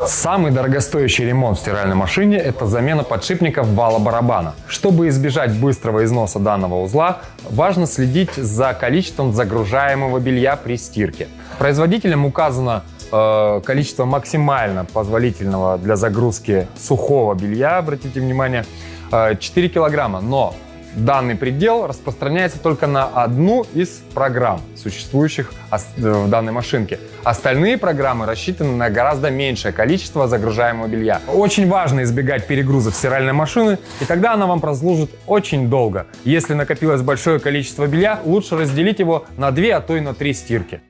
Самый дорогостоящий ремонт в стиральной машине – это замена подшипников вала барабана. Чтобы избежать быстрого износа данного узла, важно следить за количеством загружаемого белья при стирке. Производителем указано количество максимально позволительного для загрузки сухого белья, обратите внимание, 4 килограмма, но данный предел распространяется только на одну из программ, существующих в данной машинке. Остальные программы рассчитаны на гораздо меньшее количество загружаемого белья. Очень важно избегать перегрузов стиральной машины, и тогда она вам прослужит очень долго. Если накопилось большое количество белья, лучше разделить его на 2, а то и на 3 стирки.